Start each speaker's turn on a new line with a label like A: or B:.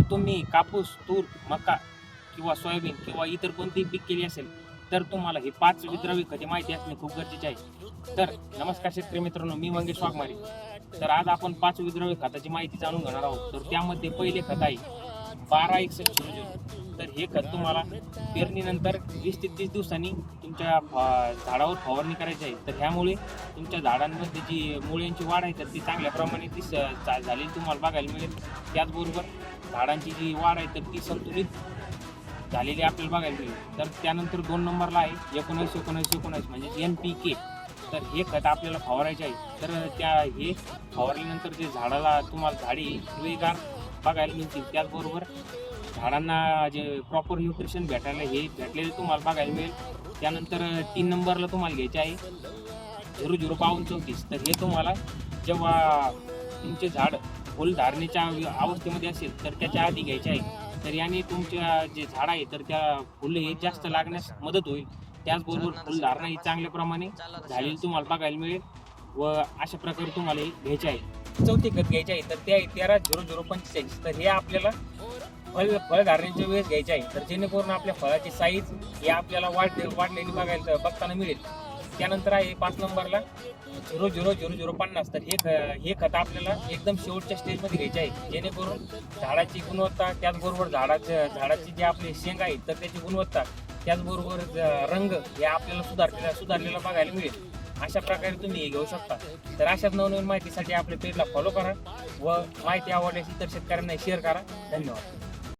A: तुम्ही कापूस, तूर, मका किंवा सोयाबीन किंवा इतर कोणतेही पीक केले असेल तर तुम्हाला ही 5 विद्राव्य खते माहिती असणे खूप गरजेचे आहे. तर नमस्कार शेतकरी मित्रांनो, मी मंगेश वाघमारे. तर आज आपण 5 विद्राव्य खताची माहिती जाणून घेणार आहोत. तर त्यामध्ये पहिले खत आहे 12-61-00. तर हे खत तुम्हाला पेरणीनंतर 20 ते 30 दिवसांनी तुमच्या झाडावर फवारणी करायची आहे. तर ह्यामुळे तुमच्या झाडांमध्ये जी मुळ्यांची वाढ आहे तर ती चांगल्या प्रमाणे झालेली तुम्हाला बघायला मिळेल. त्याचबरोबर झाडांची जी वाढ आहे तर ती संतुलित झालेली आपल्याला बघायला मिळेल. तर त्यानंतर 2 नंबरला आहे 19-19-19 म्हणजे NPK. तर हे खत आपल्याला फवारायचे आहे. तर हे फवारल्यानंतर जे झाडाला तुम्हाला झाडी हिरवीगार बघायला मिळतील. त्याचबरोबर झाडांना जे प्रॉपर न्यूट्रिशन भेटलेले तुम्हाला बघायला मिळेल. त्यानंतर 3 नंबरला तुम्हाला घ्यायचे आहे 0052-34. तर हे तुम्हाला जेव्हा तुमचे झाड फुलधारणेच्या अवस्थेमध्ये असेल तर त्याच्या आधी घ्यायचे आहे. तर याने तुमच्या जे झाड आहे तर त्या फुलं हे जास्त लागण्यास मदत होईल. त्याचबरोबर फुलधारणा ही चांगल्या प्रमाणे झालेली तुम्हाला बघायला मिळेल व अशा प्रकारे तुम्हाला हे घ्यायचे आहे. चौथे खत घ्यायचे आहे तर ते आहे 13-00-45. तर हे आपल्याला फळधारणेच्या वेळेस घ्यायचे आहे. तर जेणेकरून आपल्या फळाची साईज हे आपल्याला वाढलेली बघताना मिळेल. त्यानंतर आहे 5 नंबरला 00-00-50. तर हे खत आपल्याला एकदम शेवटच्या स्टेजमध्ये घ्यायचे आहे. जेणेकरून झाडाची गुणवत्ता, त्याचबरोबर झाडाची जे आपले शेंग आहे तर त्याची गुणवत्ता, त्याचबरोबर रंग हे आपल्याला सुधारलेला बघायला मिळेल. अशा प्रकारे तुम्ही हे घेऊ शकता. तर अशाच नवनवीन माहितीसाठी आपल्या पेजला फॉलो करा व माहिती आवडल्यास इतर शेतकऱ्यांना शेअर करा. धन्यवाद.